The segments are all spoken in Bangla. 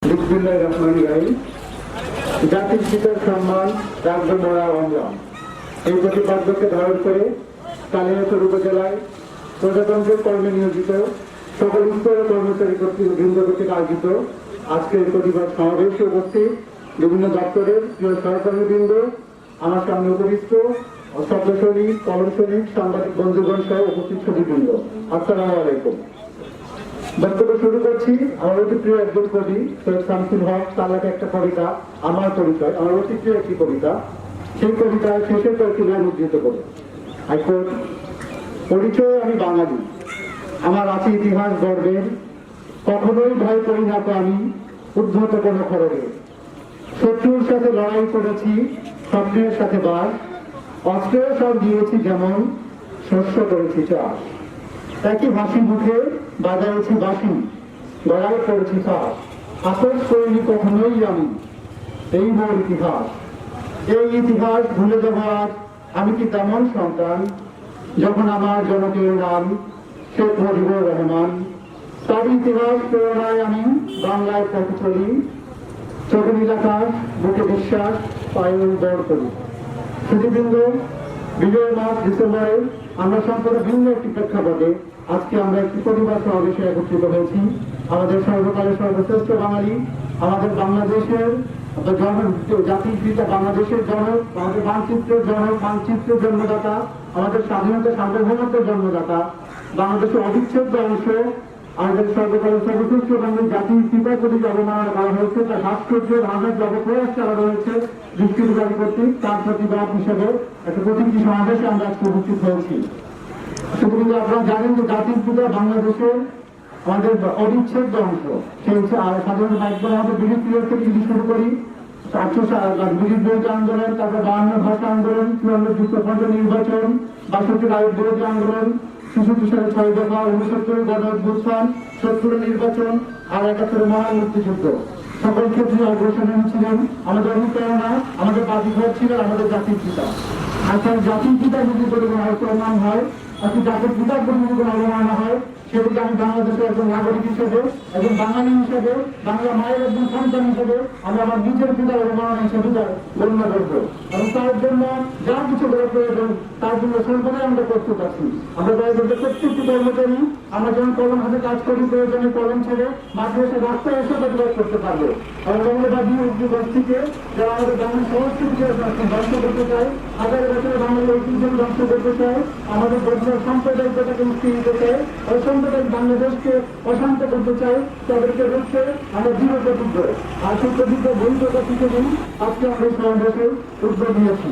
বিসমিল্লাহির রহমানির রহিম। জাতির পিতার সম্মান রাখবে মোরা অমলাম, এই প্রতিপাদ্যকে ধারণ করে কালিয়াচর উপজেলায় প্রজাতন্ত্রের কর্মে নিয়োজিত সকল স্তরের কর্মচারী বৃন্দ কর্তৃক আয়োজিত আজকের প্রতিবাদ সমাবেশে উপস্থিত বিভিন্ন দপ্তরের প্রিয় সহকর্মীবৃন্দ, আমার সামনে উপবিষ্ট শব্দ সৈনিক, কলম সৈনিক, সাংবাদিক বন্ধুগণ সহ উপস্থিত সুধীবৃন্দ, আসসালামু আলাইকুম। বক্তব্য শুরু করছি আমার অতি প্রিয় একজন কবি সৈয়দ শামসুল হক তার লেখা একটা কবিতা আমার পরিচয়, আমার অতি প্রিয় একটি কবিতা। সেই কবিতায় শেষের কয়েকটি লাইন উদ্ধৃত করে হাইকোর্ট, পরিচয় আমি বাঙালি, আমার আছে ইতিহাস গর্বের, কখনোই ভয় করি না তো আমি উদ্ধত কোনো খড়গে। শত্রুর সাথে লড়াই করেছি, স্বপ্নের সাথে বাস, অস্ত্রের সব দিয়েছি যেমন, শস্য করেছি চাষ। একই হাসি মুখে বাজাইছি বাসি, গলায় করেছি শ্বাস, আপোষ করিনি কখনোই আমি, এই মোর ইতিহাস। এই ইতিহাস ভুলে যাব আজ আমি কি তেমন সন্তান, যখন আমার জনকের নাম শেখ মুজিবুর রহমান। তার ইতিহাস প্রেরণায় আমি বাংলায় পথ চলি, চোখে নীল আকাশ, বুকে বিশ্বাস, পায়ে দৌড় করি। সুধীবৃন্দ, বিজয় মাস ডিসেম্বরে আমরা সম্পূর্ণ ভিন্ন একটি প্রেক্ষাপটে আজকে আমরা একটি পরিবার সমাবেশে একত্রিত হয়েছি। আমাদের সর্বকালের সর্বশ্রেষ্ঠ বাঙালি, আমাদের বাংলাদেশের জাতির পিতা, বাংলাদেশের জনক, আমাদের মানচিত্রের জন্মদাতা, আমাদের স্বাধীনতা সার্বভৌমত্বের জন্মদাতা, বাংলাদেশের অবিচ্ছেদ্য অংশ, আমাদের সর্বকালের সর্বশ্রেষ্ঠ বাঙালি জাতির পিতা যদি অবমাননা করা হয়েছে, তার ভাস্কর্যের আঘাত প্রয়াস চালানো হয়েছে দৃষ্টিবিধারী কর্তৃক, তার প্রতিবাদ হিসেবে একটা প্রতীকী সমাবেশে আমরা আজকে উপস্থিত হয়েছি। সুতরাং আপনারা জানেন যে জাতির পিতা বাংলাদেশের আমাদের অবিচ্ছেদ্য অংশ। সেই সাধারণ বাইকবার আমাদের ব্রিটিশ পিরিয়ড থেকে যদি শুরু করি, ব্রিটিশ বিরোধী আন্দোলন, তারপর 52 ভাষা আন্দোলন, 54 যুক্তফ্রন্ট নির্বাচন, 62 আইন বিরোধী আন্দোলন, 66 সালে 6 দফা, 69 গণ অভ্যুত্থান, 70 নির্বাচন আর 71 মহান মুক্তিযুদ্ধ, সকল ক্ষেত্রে অগ্রসর ছিলেন আমাদের অনুপ্রেরণা, আমাদের বাতিঘর ছিলেন আমাদের জাতির পিতা। আচ্ছা, জাতির পিতা যদি প্রমাণ হয়, আজকে জাতির পিতার প্রতি যদি কোনো অবমাননা হয়, সেটিকে আমি বাংলাদেশের একজন নাগরিক হিসেবে, একজন বাঙালি হিসেবে, বাংলা মায়ের একজন সন্তান হিসেবে আমি আমার নিজের পিতার অবমাননা হিসেবে গণ্য করবো। এবং তার জন্য যা কিছু করা প্রয়োজন তার জন্য সর্বদাই আমরা প্রস্তুত আছি। আমরা প্রত্যেকটি কর্মচারী আমরা যখন কলম হাতে কাজ করি, প্রয়োজনে কলম ছেড়ে মাঝে এসে রাস্তায় এসে প্রতিবাদ করতে পারবো। আমরা বাংলাবাদী গোষ্ঠীকে যারা আমাদের বাংলা সংস্কৃতিকে ধ্বংস করতে চায়, হাজার বছরে বাংলা ঐতিহ্য ধ্বংস করতে চায়, আমাদের সাম্প্রদায়িকতাকে মুক্তি দিতে চায়, অসাম্প্রদায়িক বাংলাদেশকে অশান্ত করতে চায়, তাদেরকে রুখতে আমরা দৃঢ় প্রতিজ্ঞ। আর সেই প্রতিজ্ঞ বৈধতা শিখেই আজকে আমরা এই সমাবেশের উদ্যোগ নিয়েছি।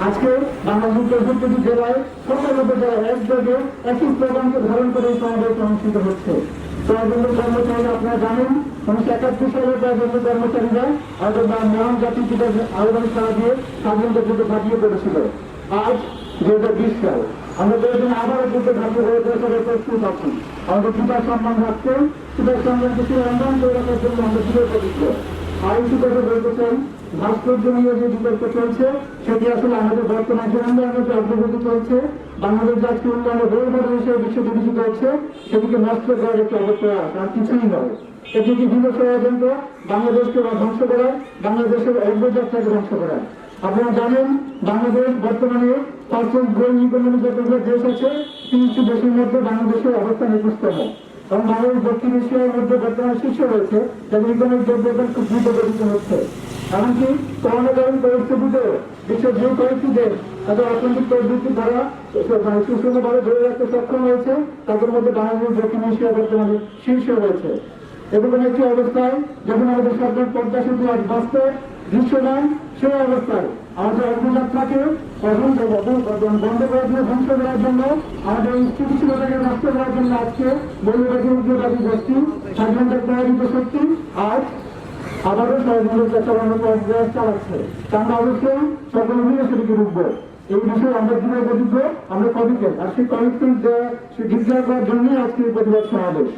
আজকে বাংলাদেশের 64টি জেলায় সকল উপজেলায় একযোগে একই প্রোগ্রামকে ধারণ করে এই সমাবেশ অনুষ্ঠিত হচ্ছে। প্রয়োজনীয় কর্মচারীরা আপনারা জানেন 1971 সালে প্রয়োজনীয় কর্মচারীরা আমাদের মহান জাতির পিতার আহ্বানে সাড়া দিয়ে স্বাধীনতা যুদ্ধে ঝাঁপিয়ে পড়েছিল। আজ 2020 সাল আমরা প্রয়োজনে আবারও যুদ্ধে ঝাঁপিয়ে পড়ে সবাই প্রস্তুত আছি। আমাদের পিতার সম্মান রাখতে, পিতার সম্মান কিছু অন্যান্য করে রাখার জন্য আমরা দৃঢ় প্রতিজ্ঞ। আরেকটি কথা বলতে চাই, ভাস্কর্য নিয়ে যে বিতর্ক চলছে সেটি আসলে আমাদের বর্তমান যে উন্নয়নের যে অগ্রগতি চলছে, বাংলাদেশ আজকে উন্নয়নের রোল মডেল হিসেবে বিশ্ব বিবেচিত হচ্ছে, সেটিকে নষ্ট করার একটি অবপ্রয়াস, আর কিছুই নয়। এটি বিভিন্ন ষড়যন্ত্র বাংলাদেশকে ধ্বংস করার, বাংলাদেশের অগ্রযাত্রাকে ধ্বংস করার। আপনারা জানেন বাংলাদেশ বর্তমানে পার্সেন্ট গ্রোয়িং ইকোনমি যতগুলো দেশ আছে 30টি দেশের মধ্যে বাংলাদেশের অবস্থান 21তম, এবং বাংলাদেশ দক্ষিণ এশিয়ার মধ্যে বর্তমানে শীর্ষে রয়েছে, যাদের ইকোনমিক ডেভেলপমেন্ট খুব দ্রুত গতিতে হচ্ছে। এমনকি করোনাকালীন পরিস্থিতিতে বিশ্বের যে কয়েকটি দেশ তাদের অর্থনৈতিক প্রবৃদ্ধি দ্বারা সুষমভাবে ধরে রাখতে সক্ষম হয়েছে, তাদের মধ্যে বাংলাদেশ দক্ষিণ এশিয়া বর্তমানে শীর্ষে রয়েছে। এরকম একটি অবস্থায় যখন আমাদের সরকার পদ্মা সেতু আজ বাস্তব দৃশ্যমান, সেই অবস্থায় আমাদের অগ্রযাত্রাকে বন্ধ করার জন্য, ধ্বংস করার জন্য, আমাদের স্থিতিশীলতাকে নষ্ট করার জন্য আজকে মৌলবাদী উগ্রবাদী গোষ্ঠী, স্বাধীনতার প্রয়োজিত শক্তি আজ আবারও ষড়যন্ত্র চালানোর প্রয়াস চালাচ্ছে। আমরা অবশ্যই সকল মিলে সেটিকে রুখবো। এই বিষয়ে আমরা দৃঢ় প্রতিজ্ঞ, আমরা কমিটেড। আর সেই কমিটমেন্ট ডিক্লেয়ার করার জন্যই আজকে এই প্রতিবাদ সমাবেশ।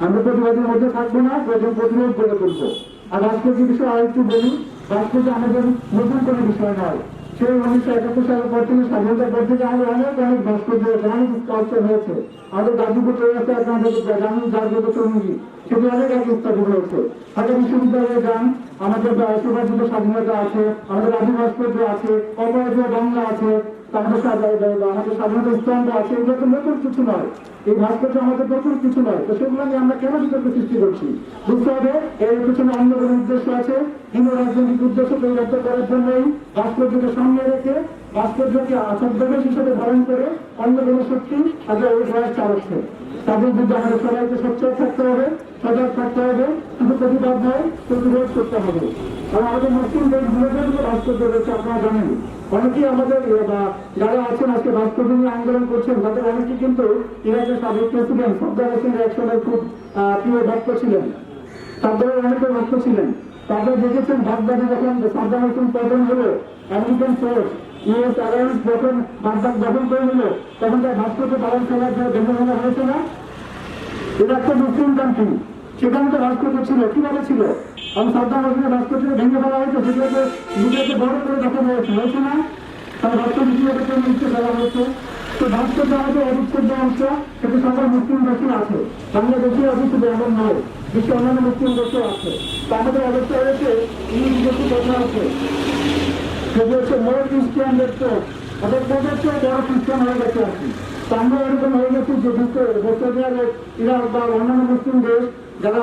আমরা প্রতিবাদের মধ্যে থাকবো না, প্রতিরোধ গড়ে তুলবো। আর রাষ্ট্রীয় বিষয়ে আরেকটু বলি, রাষ্ট্রটি আমাদের নতুন কোনো বিষয় নয়। সেই 1971 সালের পর থেকে স্বাধীনতার পর থেকে আমাদের অনেক ভাস্কর্য হয়েছে, অনেক স্কাল্পচার হয়েছে। আমাদের গাজীপুর চৌরাস্তা আপনাদের জানেন, জাগ্রত সঙ্গী, সেটি অনেক আগে স্থাপিত হয়েছে। ঢাকা বিশ্ববিদ্যালয়ে যান, আমাদের সুভাষিত স্বাধীনতা আছে, আমাদের আদি ভাস্কর্য আছে, অপরাজয় বাংলা আছে, আমাদের স্বাধীনতা স্তম্ভ আছে। এগুলো তো নতুন কিছু নয়, এই ভাস্কর্য আমাদের নতুন কিছু নয়। তো সেগুলো নিয়ে আমরা কেন বিতর্ক সৃষ্টি করছি? বুঝতে হবে এর পিছনে অন্য কোনো উদ্দেশ্য আছে, কিন্তু রাজনৈতিক উদ্দেশ্য পরিবর্ত করার জন্যই ভাস্কর্যকে সামনে রেখে ভাস্কর্যকে ছদ্মবেশ হিসেবে ধারণ করে অন্য কোনো শক্তি তাদের ওই প্রয়াস চালাচ্ছে। তাদের বিরুদ্ধে আমাদের সবাইকে সোচ্চার থাকতে হবে, সজাগ থাকতে হবে, শুধু প্রতিবাদ নয়, প্রতিরোধ করতে হবে। আর আমাদের মুসলিম দেশগুলোতে ভাস্কর্য রয়েছে, আপনারা জানেন। অনেকেই আমাদের যারা আছেন আজকে ভাস্কর্য নিয়ে আন্দোলন করছেন, তাদের অনেকেই কিন্তু ইরাকের সাবেক প্রেসিডেন্ট সাদ্দাম হোসেনের একসময় খুব প্রিয় ভক্ত ছিলেন, সাদ্দামের অনেকের ভক্ত ছিলেন। তাদের দেখেছেন বাগদাদে যখন সাদ্দাম হোসেন পতন হলো, আমেরিকান ফোর্স ইউএস অ্যালায়েন্স যখন বাগদাদ দখল করে নিল, তখন তার ভাস্কর্য পালন করার জন্য ভেঙে ফেলা হয়েছে না? ইরাক তো মুসলিম কান্ট্রি, সেখানে তো ভাস্কর্য ছিল, কিভাবে ছিল? কারণ সাদ্দাম হোসেনের ভাস্কর্য ভেঙে ফেলা হয়েছে, সেগুলোকে নিজেকে বড় করে দেখানো হয়েছে না? তার ভাস্কর্য কিভাবে কেন নিচে ফেলা হয়েছে? তো ভাস্কর্য আমাদের অবিচ্ছেদ্য অংশ, সেটা সকল মুসলিম দেশে আছে। বাংলাদেশে অবশ্যই এমন নয়, বিশ্বের অন্যান্য মুসলিম দেশেও আছে। তা আমাদের অবস্থা হয়েছে ইংরেজি দেশে কথা আছে, সেটি হচ্ছে মোর খ্রিস্টিয়ান দেখতো, তাদের প্রদেশে বড় খ্রিস্টান হয়ে গেছে আর কি। তো আমরা এরকম হয়ে গেছি যে ইরাক বা অন্যান্য মুসলিম দেশ যারা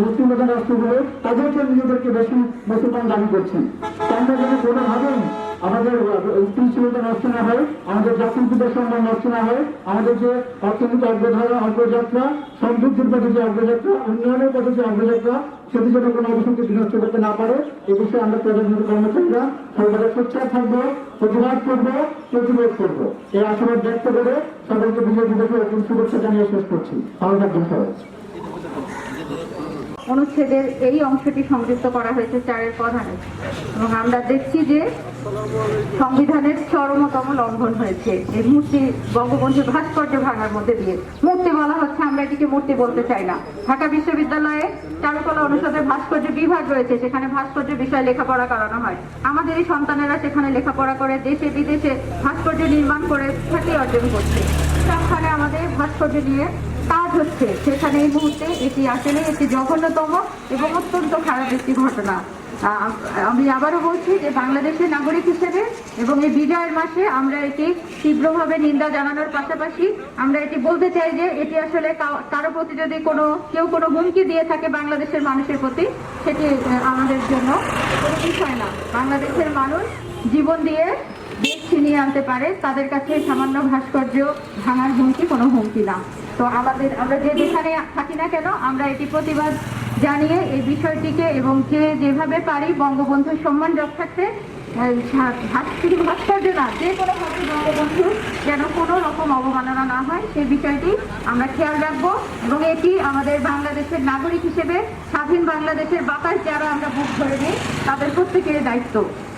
মুসলিম প্রধান রাষ্ট্রগুলো তাদেরকে নিজেদেরকে বেশি মুসলমান দাবি করছেন। তো আমরা যদি কোনোভাবেই আমাদের স্থিতিশীলতা নষ্ট না হয়, আমাদের জাতির সম্মান নষ্ট না হয়, আমাদের যে অর্থনৈতিক অগ্রযাত্রা, সমৃদ্ধির পথে যে অগ্রযাত্রা, উন্নয়নের পথে যে অগ্রযাত্রা, সেটি যেন কোনো অবসরকে বিনষ্ট করতে না পারে, এ বিষয়ে আমরা প্রধানমন্ত্রী কর্মচারীরা সর্বদা সোচ্চার থাকবো, প্রতিবাদ করবো, প্রতিরোধ করবো। এই আশাবাদ ব্যক্ত করে সকলকে বিজয় দিবসের শুভেচ্ছা জানিয়ে শেষ করছি। ভালো থাকবেন সবাই। অনুচ্ছেদের এই অংশটি সংযুক্ত করা হয়েছে 4-এর প্রধানে, এবং আমরা দেখছি যে সংবিধানের চরমতম লঙ্ঘন হয়েছে এই মূর্তি, বঙ্গবন্ধুর ভাস্কর্য ভাঙার মধ্যে দিয়ে। মূর্তি বলা হচ্ছে, আমরা এটিকে মূর্তি বলতে চাই না। ঢাকা বিশ্ববিদ্যালয়ে চারুকলা অনুষদের ভাস্কর্য বিভাগ রয়েছে, সেখানে ভাস্কর্য বিষয়ে লেখাপড়া করানো হয়। আমাদের এই সন্তানেরা সেখানে লেখাপড়া করে দেশে বিদেশে ভাস্কর্য নির্মাণ করে খ্যাতি অর্জন করছে। সবখানে আমাদের ভাস্কর্য নিয়ে কাজ হচ্ছে, সেখানে এই মুহূর্তে এটি আসলে একটি জঘন্যতম এবং অত্যন্ত খারাপ একটি ঘটনা। আমি আবারও বলছি যে বাংলাদেশের নাগরিক হিসেবে এবং এই বিজয়ের মাসে আমরা এটি তীব্রভাবে নিন্দা জানানোর পাশাপাশি আমরা এটি বলতে চাই যে এটি আসলে কারো প্রতি যদি কেউ কোনো হুমকি দিয়ে থাকে বাংলাদেশের মানুষের প্রতি, সেটি আমাদের জন্য কোনো বিষয় না। বাংলাদেশের মানুষ জীবন দিয়ে দেশ ছিনিয়ে আনতে পারে, তাদের কাছে সামান্য ভাস্কর্য ভাঙার হুমকি কোনো হুমকি না। তো আমরা যেখানে থাকি না কেন, আমরা এটি প্রতিবাদ জানিয়ে এই বিষয়টিকে এবং যেভাবে পারি বঙ্গবন্ধুর সম্মান রক্ষার্থে শুধু ভাস্কর্য না, যে কোনোভাবে বঙ্গবন্ধু যেন কোনো রকম অবমাননা না হয় সেই বিষয়টি আমরা খেয়াল রাখবো। এবং এটি আমাদের বাংলাদেশের নাগরিক হিসেবে স্বাধীন বাংলাদেশের বাতাস যারা আমরা বুক ধরে নিই, তাদের প্রত্যেকের দায়িত্ব।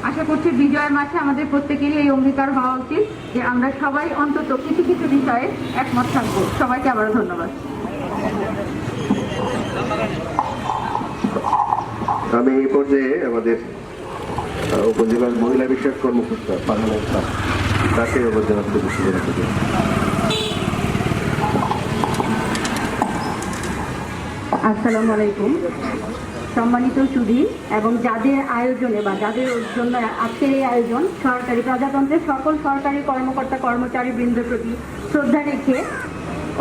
আশা করছি বিজয়ের মাসে আমাদের প্রত্যেকেরই এই অঙ্গীকার হওয়া উচিত যে আমরা সবাই অন্তত কিছু কিছু বিষয়ে একমত থাকবো। সবাইকে আবারও ধন্যবাদ। আমি এই পর্যায়ে আমাদের উপজেলার মহিলা বিষয়ক কর্মকর্তা তাকে উপজেলা আসসালামু আলাইকুম। সম্মানিত সুধী এবং যাদের আয়োজনে বা যাদের জন্য আজকের এই আয়োজন, সরকারি প্রজাতন্ত্রের সকল সরকারি কর্মকর্তা কর্মচারী বৃন্দের প্রতি শ্রদ্ধা রেখে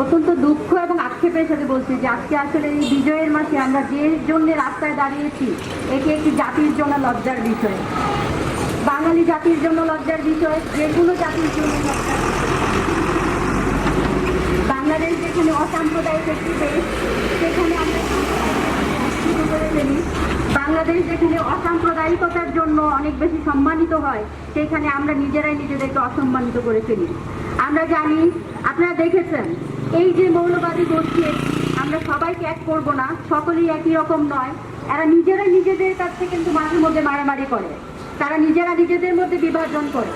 অত্যন্ত দুঃখ এবং আক্ষেপের সাথে বলছি যে আজকে আসলে এই বিজয়ের মাসে আমরা যে জন্য রাস্তায় দাঁড়িয়েছি, এটি একটি জাতির জন্য লজ্জার বিষয়, বাঙালি জাতির জন্য লজ্জার বিষয়, যে কোনো জাতির জন্য লজ্জার। বাংলাদেশ যেখানে অসাম্প্রদায়িক একটি দেশ, সেখানে আমরা বাংলাদেশ যেখানে অসাম্প্রদায়িকতার জন্য অনেক বেশি সম্মানিত হয়, সেখানে আমরা নিজেরাই নিজেদেরকে অসম্মানিত করে ফেলি। আমরা জানি, আপনারা দেখেছেন এই যে মৌলবাদী গোষ্ঠী, আমরা সবাইকে এক করব না, সকলেই একই রকম নয়। এরা নিজেরাই নিজেদের কাছে কিন্তু মাঝে মধ্যে মারামারি করে, তারা নিজেরা নিজেদের মধ্যে বিভাজন করে।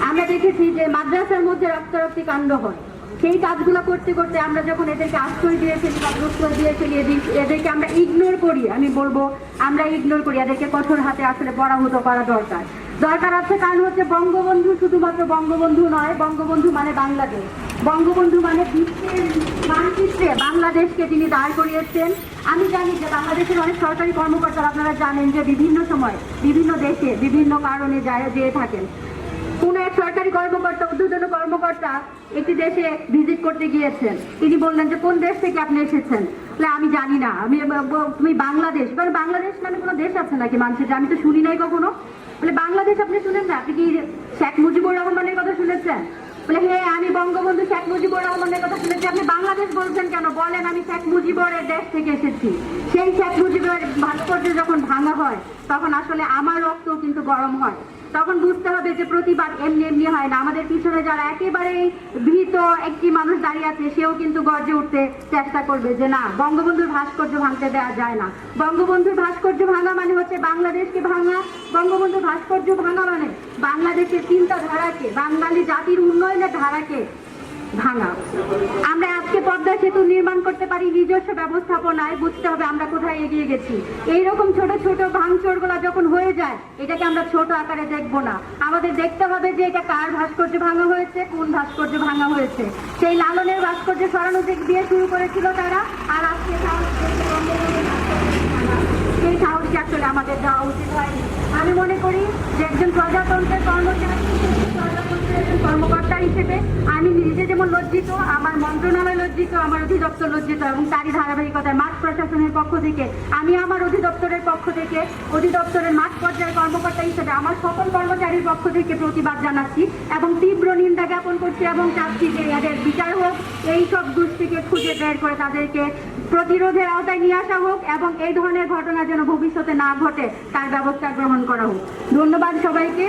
আমরা দেখেছি যে মাদ্রাসার মধ্যে রক্তারক্তি কাণ্ড হয়। সেই কাজগুলো করতে করতে আমরা যখন এদেরকে আশ্রয় দিয়ে ফেলি বা প্রশ্রয় দিয়ে ফেলি, এদেরকে আমরা ইগনোর করি, আমি বলবো আমরা ইগনোর করি, এদেরকে কঠোর হাতে আসলে পরাভূত করা দরকার। দরকার আছে, কারণ হচ্ছে বঙ্গবন্ধু শুধুমাত্র বঙ্গবন্ধু নয়, বঙ্গবন্ধু মানে বাংলাদেশ, বঙ্গবন্ধু মানে বিশ্বের মানচিত্রে বাংলাদেশকে তিনি দাঁড় করিয়েছেন। আমি জানি যে বাংলাদেশের অনেক সরকারি কর্মকর্তারা, আপনারা জানেন যে বিভিন্ন সময় বিভিন্ন দেশে বিভিন্ন কারণে যেয়ে থাকেন। কোন এক সরকারি কর্মকর্তা, ঊর্ধ্বতন কর্মকর্তা একটি দেশে ভিজিট করতে গিয়েছেন। তিনি বললেন যে কোন দেশ থেকে আপনি এসেছেন? বলে আমি জানি না, তুমি বাংলাদেশ। কারণ বাংলাদেশ নামে কোনো দেশ আছে নাকি মানুষের, আমি তো শুনি নাই কখনো। বলে বাংলাদেশ আপনি শুনেন না? আপনি কি শেখ মুজিবুর রহমানের কথা শুনেছেন? বলে হ্যাঁ, আমি বঙ্গবন্ধু শেখ মুজিবুর রহমানের কথা শুনেছি। আপনি বাংলাদেশ বলছেন কেন? বলেন আমি শেখ মুজিবুরের দেশ থেকে এসেছি। সেই শেখ মুজিবুরের ভাস্কর্য যখন ভাঙা হয় তখন আসলে আমার রক্ত কিন্তু গরম হয়। তখন বুঝতে হবে যে প্রতিবাদ এমনি এমনি হয় না। আমাদের পিছনে যারা একেবারেই ভীত একটি মানুষ দাঁড়িয়ে আছে, সেও কিন্তু গর্জে উঠতে চেষ্টা করবে যে না, বঙ্গবন্ধুর ভাস্কর্য ভাঙতে দেওয়া যায় না। বঙ্গবন্ধুর ভাস্কর্য ভাঙা মানে হচ্ছে বাংলাদেশকে ভাঙা। বঙ্গবন্ধুর ভাস্কর্য ভাঙা মানে বাংলাদেশের চিন্তাধারাকে, বাঙালি জাতির উন্নয়নের ধারাকে ভাঙা। আমরা আজকে পদ্মা সেতু নির্মাণ করতে পারি নিজস্ব ব্যবস্থাপনায়, বুঝতে হবে আমরা কোথায় এগিয়ে গেছি। এইরকম ছোট ছোট ভাঙচুরগুলো যখন হয়ে যায়, এটাকে আমরা ছোট আকারে দেখবো না, আমাদের দেখতে হবে যে এটা কার ভাস্কর্য ভাঙা হয়েছে, কোন ভাস্কর্য ভাঙা হয়েছে। সেই লালনের ভাস্কর্য সরানো দিয়ে শুরু করেছিল তারা, আর আজকে সেই সাহসকে আসলে আমাদের দেওয়া উচিত হয়নি। আমি মনে করি যে একজন প্রজাতন্ত্রের কর্মচারী, কর্মকর্তা হিসেবে আমি নিজে যেমন লজ্জিত, আমার মন্ত্রণালয় লজ্জিত, আমার অধিদপ্তর লজ্জিত, এবং তারই ধারাবাহিকতায় মাঠ প্রশাসনের পক্ষ থেকে আমি আমার অধিদপ্তরের পক্ষ থেকে, অধিদপ্তরের মাঠ পর্যায়ের কর্মকর্তা হিসেবে আমার সকল কর্মচারীর পক্ষ থেকে প্রতিবাদ জানাচ্ছি এবং তীব্র নিন্দা জ্ঞাপন করছি এবং চাচ্ছি যে এদের বিচার হোক, এই সব দুষ্টিকে খুঁজে বের করে তাদেরকে প্রতিরোধের আওতায় নিয়ে আসা হোক এবং এই ধরনের ঘটনা যেন ভবিষ্যতে না ঘটে তার ব্যবস্থা গ্রহণ করা হোক। ধন্যবাদ সবাইকে।